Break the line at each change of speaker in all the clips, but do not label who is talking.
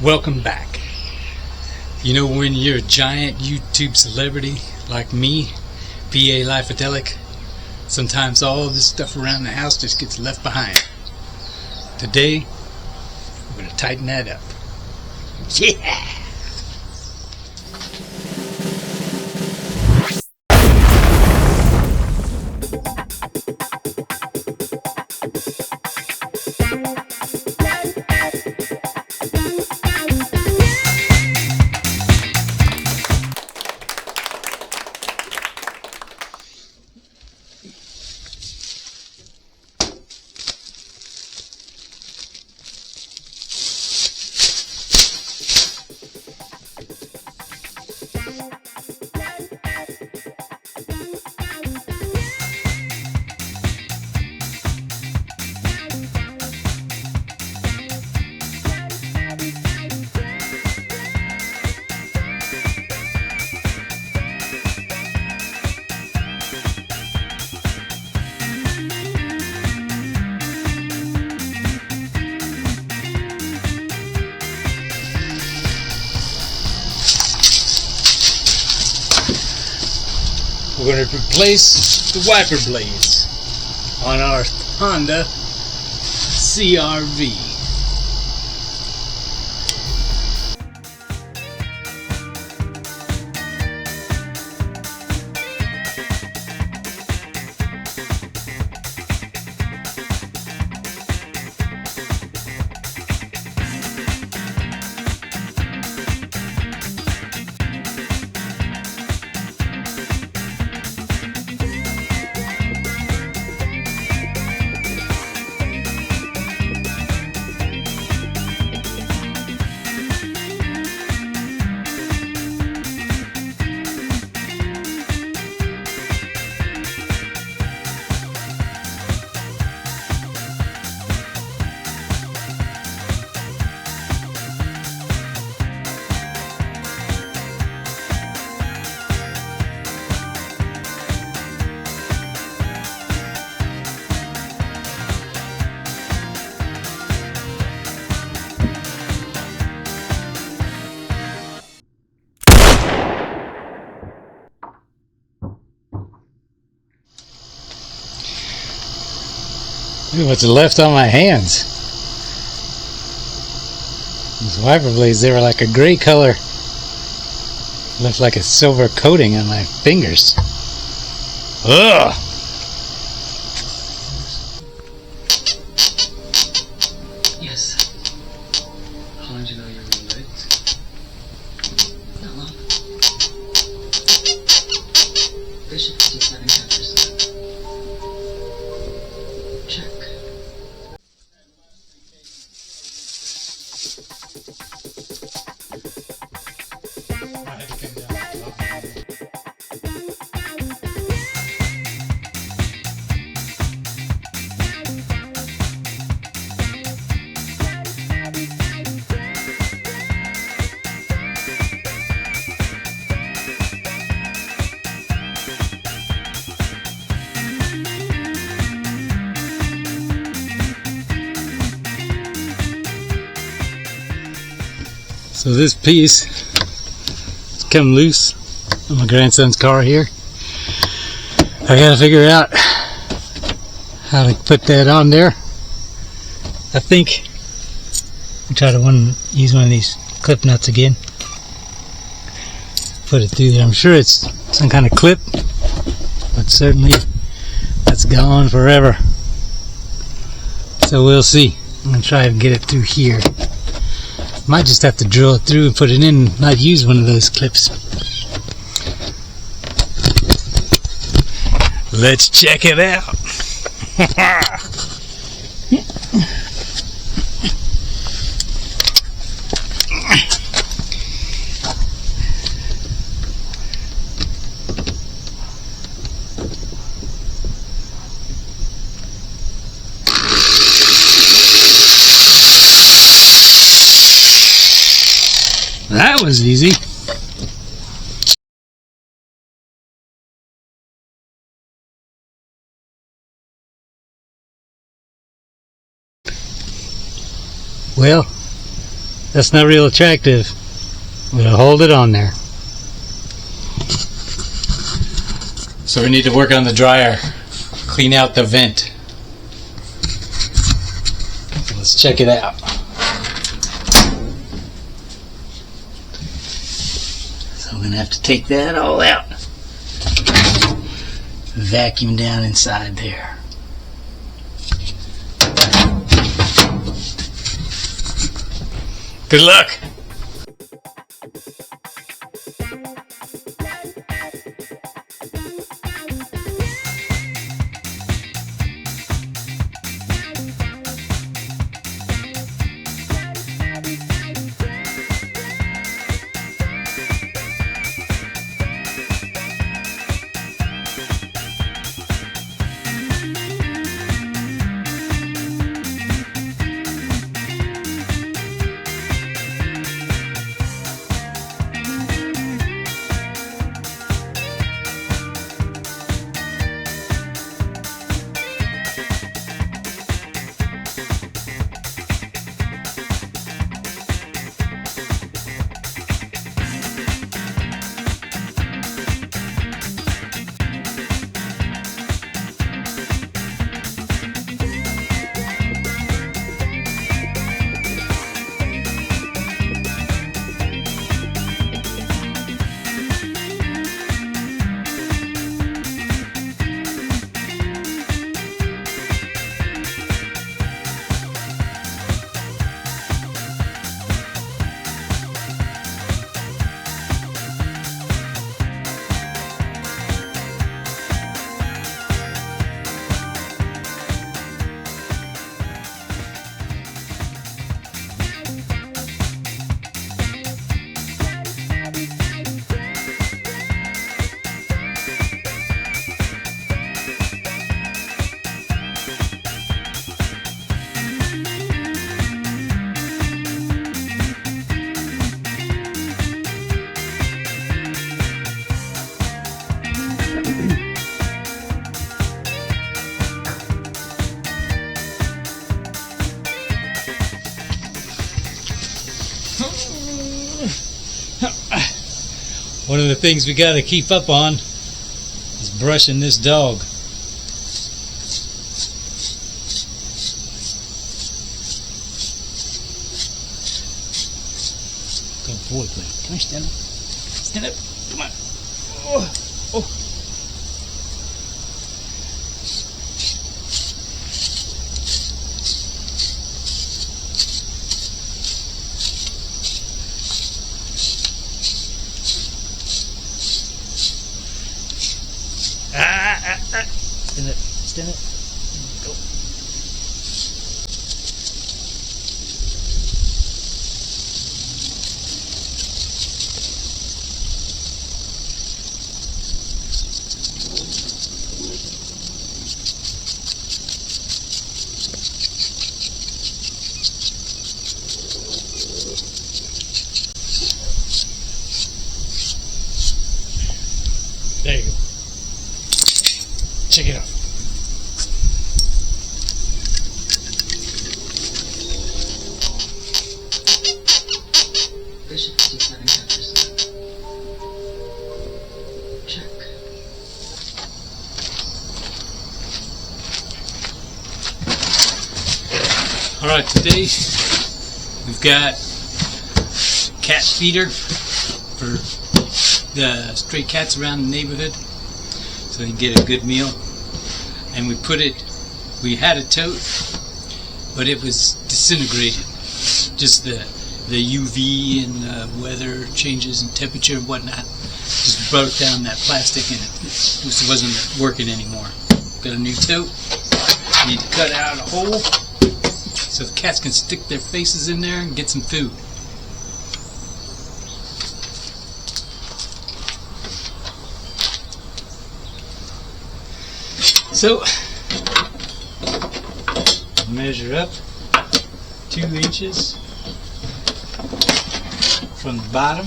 Welcome back. You know, when you're a giant YouTube celebrity like me, PA Life-Adelic, sometimes all this stuff around the house just gets left behind. Today, we're going to tighten that up. Yeah! We're going to replace the wiper blades on our Honda CR-V. Look at what's left on my hands. These wiper blades, they were like a gray color. Left like a silver coating on my fingers. Ugh!
Yes. How long do you know you're really late? Not long. Bishop 57 counters. Check.
So this piece has come loose on my grandson's car here. I gotta figure out how to put that on there. I think I'll try to use one of these clip nuts again. Put it through there. I'm sure it's some kind of clip, but certainly that's gone forever. So we'll see. I'm gonna try and get it through here. Might just have to drill it through and put it in and not use one of those clips. Let's check it out. That was easy. Well, That's not real attractive. We'll hold it on there. So we need to work on the dryer. Clean out the vent. Let's check it out. So I'm going to have to take that all out. Vacuum down inside there. Good luck! One of the things we got to keep up on is brushing this dog. Good boy, buddy. Come here, stand up. Stand up. Come on. Oh, oh. Stand up. Stand up. Go. There you go. Check it out.
Bishop 57 touches. Check.
Alright, today we've got cat feeder for the stray cats around the neighborhood so they can get a good meal. And we had a tote, but it was disintegrated. Just the UV and the weather changes and temperature and whatnot just broke down that plastic and it just wasn't working anymore. Got a new tote. Need to cut out a hole so the cats can stick their faces in there and get some food. So, measure up 2 inches from the bottom.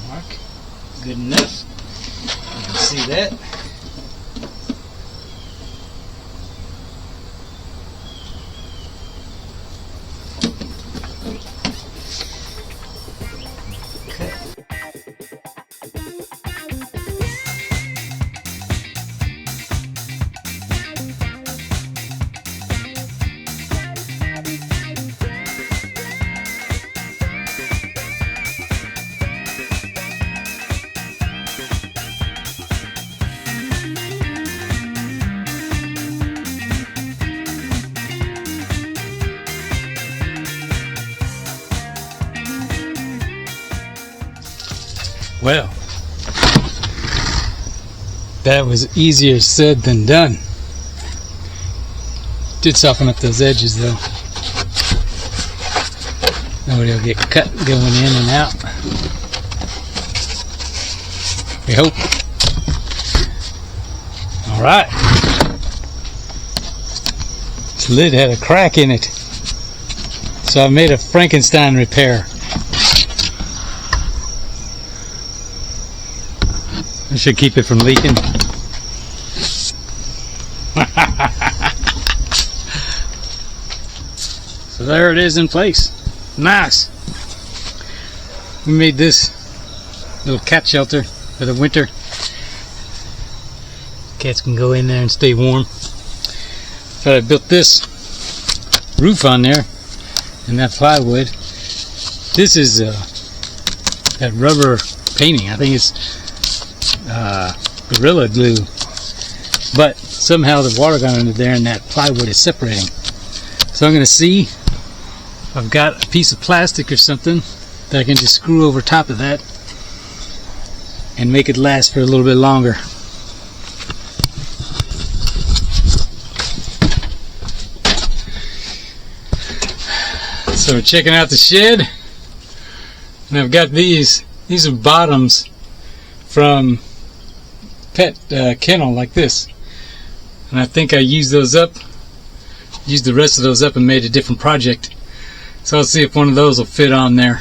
Mark, good enough. You can see that. Well, that was easier said than done. Did soften up those edges though. Nobody will get cut going in and out. We hope. Alright. This lid had a crack in it. So I made a Frankenstein repair. I should keep it from leaking. So there it is in place. Nice. We made this little cat shelter for the winter. Cats can go in there and stay warm. But I built this roof on there and that plywood. This is that rubber painting. I think it's Gorilla Glue. But somehow the water got under there and that plywood is separating. So I'm going to see if I've got a piece of plastic or something that I can just screw over top of that and make it last for a little bit longer. So we're checking out the shed, and I've got these are bottoms from pet kennel like this, and I think I used the rest of those up and made a different project. So I'll see if one of those will fit on there.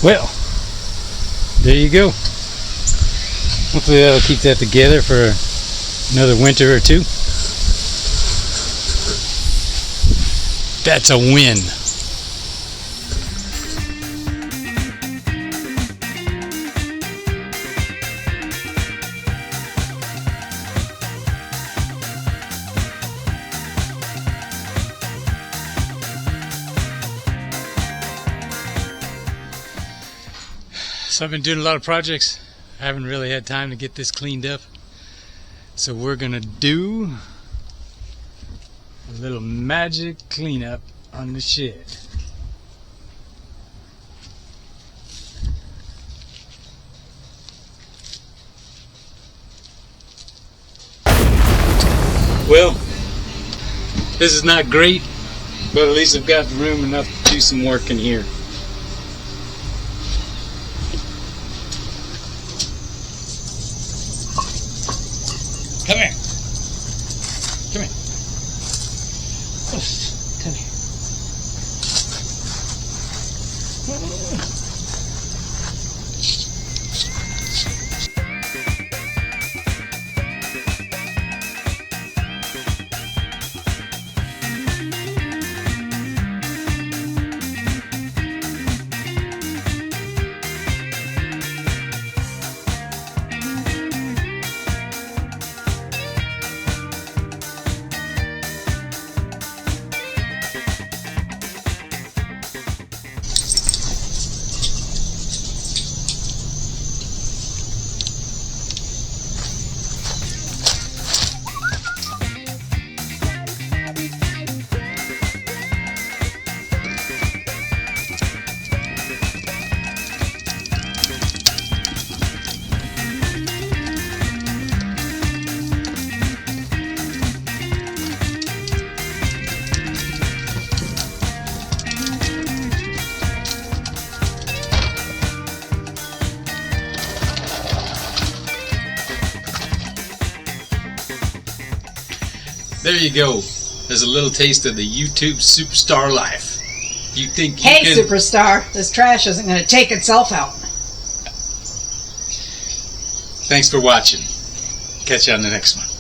Well, there you go. Hopefully that'll keep that together for another winter or two. That's a win. So I've been doing a lot of projects. I haven't really had time to get this cleaned up. So we're gonna do a little magic cleanup on the shed. Well, this is not great, but at least I've got room enough to do some work in here. Come here. Come here. Come here. there you go. There's a little taste of the YouTube superstar life. You think you
Hey,
can...
superstar, this trash isn't going to take itself out.
Thanks for watching. Catch you on the next one.